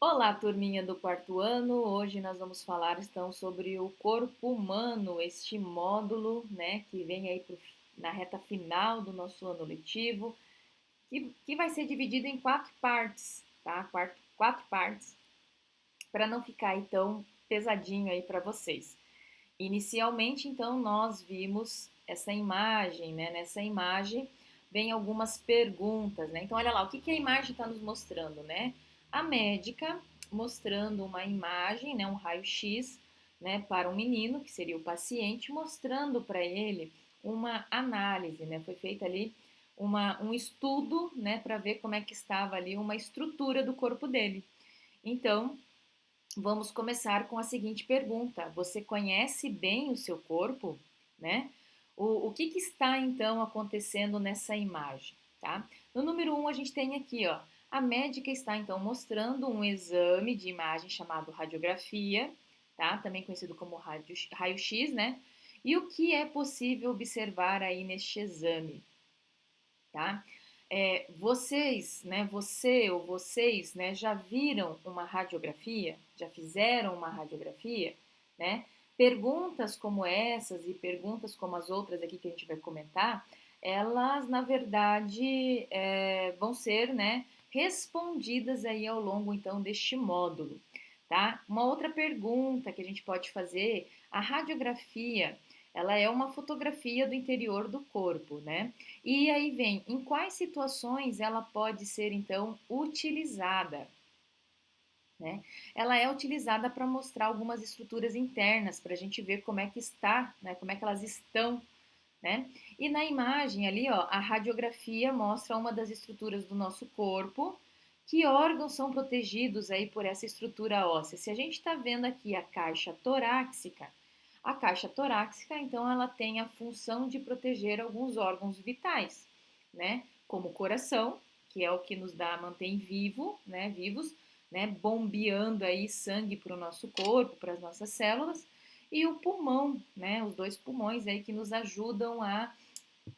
Olá, turminha do quarto ano. Hoje nós vamos falar então sobre o corpo humano, este módulo, né, que vem aí na reta final do nosso ano letivo, que vai ser dividido em quatro partes, tá? Quatro partes, para não ficar aí tão pesadinho aí para vocês. Inicialmente, então, nós vimos essa imagem, né? Nessa imagem vem algumas perguntas, né? Então, olha lá, o que que a imagem está nos mostrando, né? A médica mostrando uma imagem, né? Um raio-x, né? Para um menino, que seria o paciente, mostrando para ele uma análise, né? Foi feita ali um estudo, né? Para ver como é que estava ali uma estrutura do corpo dele. Então, vamos começar com a seguinte pergunta: você conhece bem o seu corpo, né? O que está então acontecendo nessa imagem, tá? No número 1, a gente tem aqui, ó, a médica está então mostrando um exame de imagem chamado radiografia, tá? Também conhecido como raio-x, né? E o que é possível observar aí neste exame, tá? Vocês, né, você ou vocês, né, já viram uma radiografia? Já fizeram uma radiografia, né? Perguntas como essas e perguntas como as outras aqui que a gente vai comentar, elas, na verdade, vão ser, né, respondidas aí ao longo, então, deste módulo, tá? Uma outra pergunta que a gente pode fazer, a radiografia, ela é uma fotografia do interior do corpo, né? E aí vem, em quais situações ela pode ser então utilizada, né? Ela é utilizada para mostrar algumas estruturas internas, para a gente ver como é que está, né? Como é que elas estão, né? E na imagem ali, ó, a radiografia mostra uma das estruturas do nosso corpo. Que órgãos são protegidos aí por essa estrutura óssea? Se a gente está vendo aqui a caixa torácica, então, ela tem a função de proteger alguns órgãos vitais, né? Como o coração, que é o que nos dá, mantém vivos, né? Bombeando aí sangue para o nosso corpo, para as nossas células, e o pulmão, né? Os dois pulmões aí que nos ajudam a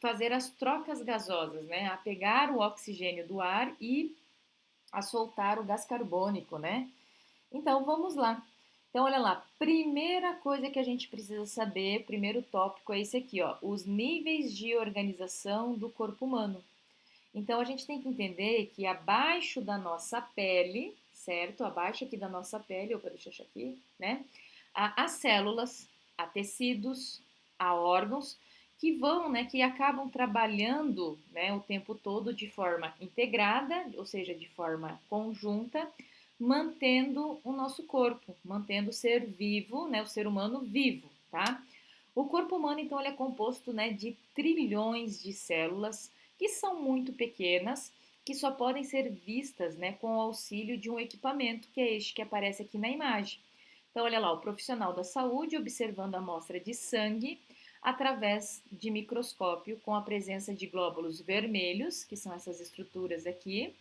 fazer as trocas gasosas, né? A pegar o oxigênio do ar e a soltar o gás carbônico, né? Então vamos lá. Então olha lá, primeira coisa que a gente precisa saber, primeiro tópico é esse aqui, ó, os níveis de organização do corpo humano. Então a gente tem que entender que abaixo da nossa pele, certo? Abaixo aqui da nossa pele, opa, deixa eu achar aqui, né? Há células, há tecidos, há órgãos que vão, né, que acabam trabalhando, né, o tempo todo de forma integrada, ou seja, de forma conjunta, mantendo o nosso corpo, mantendo o ser vivo, né, o ser humano vivo, tá? O corpo humano, então, ele é composto, né, de trilhões de células que são muito pequenas, que só podem ser vistas, né, com o auxílio de um equipamento, que é este que aparece aqui na imagem. Então, olha lá, o profissional da saúde observando a amostra de sangue através de microscópio com a presença de glóbulos vermelhos, que são essas estruturas aqui,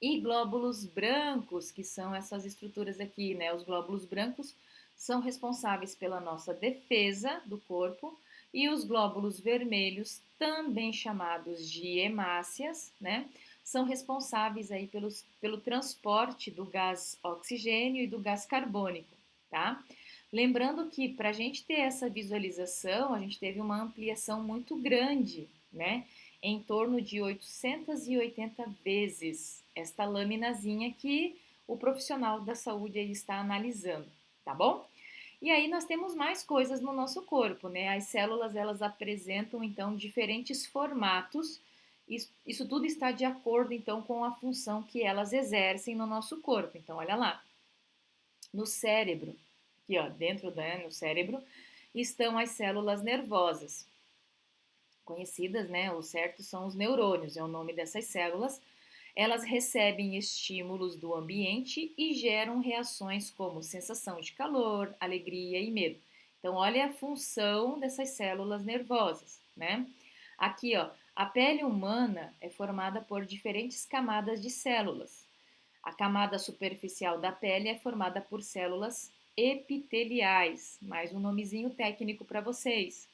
e glóbulos brancos, que são essas estruturas aqui, né? Os glóbulos brancos são responsáveis pela nossa defesa do corpo e os glóbulos vermelhos, também chamados de hemácias, né? São responsáveis aí pelo transporte do gás oxigênio e do gás carbônico, tá? Lembrando que para a gente ter essa visualização, a gente teve uma ampliação muito grande, né? Em torno de 880 vezes esta laminazinha que o profissional da saúde aí está analisando, tá bom? E aí nós temos mais coisas no nosso corpo, né? As células, elas apresentam então diferentes formatos. Isso tudo está de acordo então com a função que elas exercem no nosso corpo. Então, olha lá, no cérebro, aqui ó, dentro, né, no cérebro, estão as células nervosas, conhecidas, né? O certo são os neurônios, é o nome dessas células. Elas recebem estímulos do ambiente e geram reações como sensação de calor, alegria e medo. Então, olha a função dessas células nervosas, né? Aqui, ó, a pele humana é formada por diferentes camadas de células. A camada superficial da pele é formada por células epiteliais, mais um nomezinho técnico para vocês.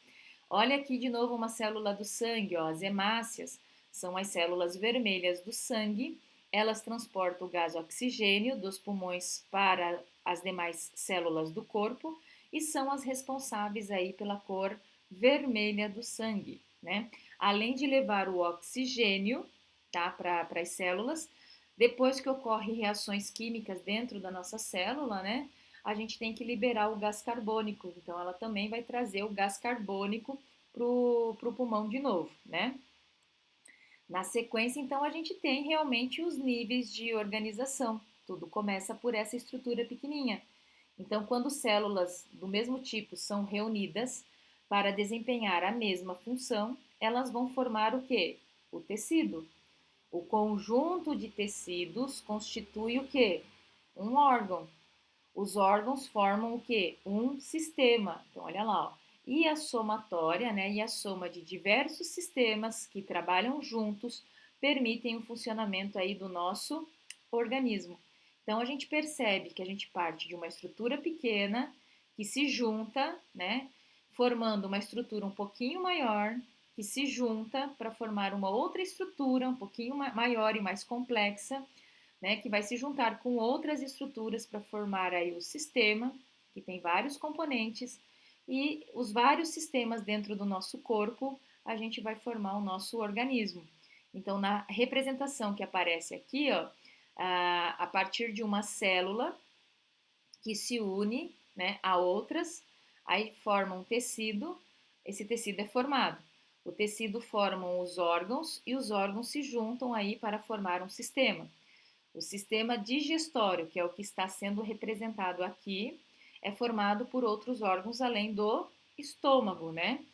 Olha aqui de novo uma célula do sangue, ó, as hemácias são as células vermelhas do sangue Elas transportam o gás oxigênio dos pulmões para as demais células do corpo e são as responsáveis aí pela cor vermelha do sangue, né? Além de levar o oxigênio, tá, para as células, depois que ocorrem reações químicas dentro da nossa célula, né? A gente tem que liberar o gás carbônico, então ela também vai trazer o gás carbônico para o pulmão de novo, né? Na sequência, então, a gente tem realmente os níveis de organização. Tudo começa por essa estrutura pequenininha. Então, quando células do mesmo tipo são reunidas para desempenhar a mesma função, elas vão formar o quê? O tecido. O conjunto de tecidos constitui o quê? Um órgão. Os órgãos formam o quê? Um sistema. Então, olha lá, ó. E a somatória, né? E a soma de diversos sistemas que trabalham juntos permitem o funcionamento aí do nosso organismo. Então, a gente percebe que a gente parte de uma estrutura pequena que se junta, né? Formando uma estrutura um pouquinho maior, que se junta para formar uma outra estrutura um pouquinho maior e mais complexa, né, que vai se juntar com outras estruturas para formar aí o sistema, que tem vários componentes, e os vários sistemas dentro do nosso corpo, a gente vai formar o nosso organismo. Então, na representação que aparece aqui, ó, a partir de uma célula que se une, né, a outras, aí forma um tecido, esse tecido é formado. O tecido formam os órgãos e os órgãos se juntam aí para formar um sistema. O sistema digestório, que é o que está sendo representado aqui, é formado por outros órgãos além do estômago, né?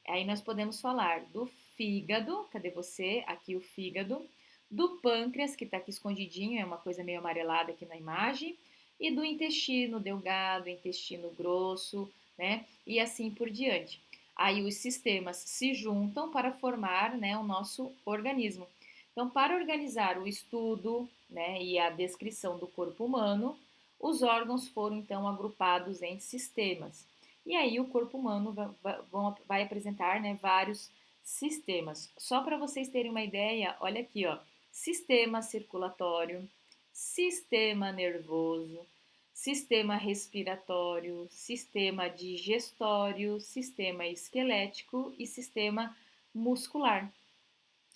Aí nós podemos falar do fígado, cadê você? Aqui o fígado, do pâncreas, que está aqui escondidinho, é uma coisa meio amarelada aqui na imagem, e do intestino delgado, intestino grosso, né? E assim por diante. Aí os sistemas se juntam para formar, né, o nosso organismo. Então, para organizar o estudo, né, e a descrição do corpo humano, os órgãos foram então agrupados em sistemas. E aí o corpo humano vai apresentar, né, vários sistemas. Só para vocês terem uma ideia, olha aqui, ó, sistema circulatório, sistema nervoso, sistema respiratório, sistema digestório, sistema esquelético e sistema muscular,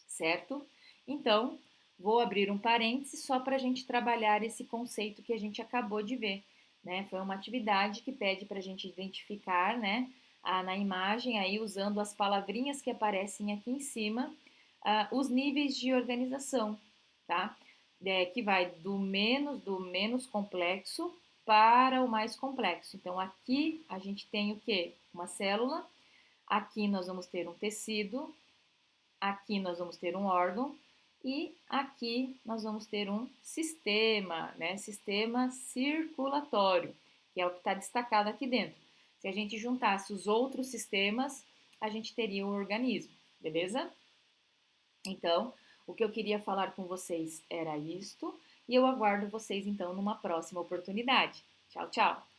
certo? Então, vou abrir um parêntese só para a gente trabalhar esse conceito que a gente acabou de ver, né? Foi uma atividade que pede para a gente identificar, né, na imagem aí usando as palavrinhas que aparecem aqui em cima, os níveis de organização, tá? Que vai do menos complexo para o mais complexo. Então, aqui a gente tem o que? Uma célula. Aqui nós vamos ter um tecido, aqui nós vamos ter um órgão e aqui nós vamos ter um sistema, né? Sistema circulatório, que é o que está destacado aqui dentro. Se a gente juntasse os outros sistemas, a gente teria o organismo, beleza? Então, o que eu queria falar com vocês era isto e eu aguardo vocês então numa próxima oportunidade. Tchau, tchau!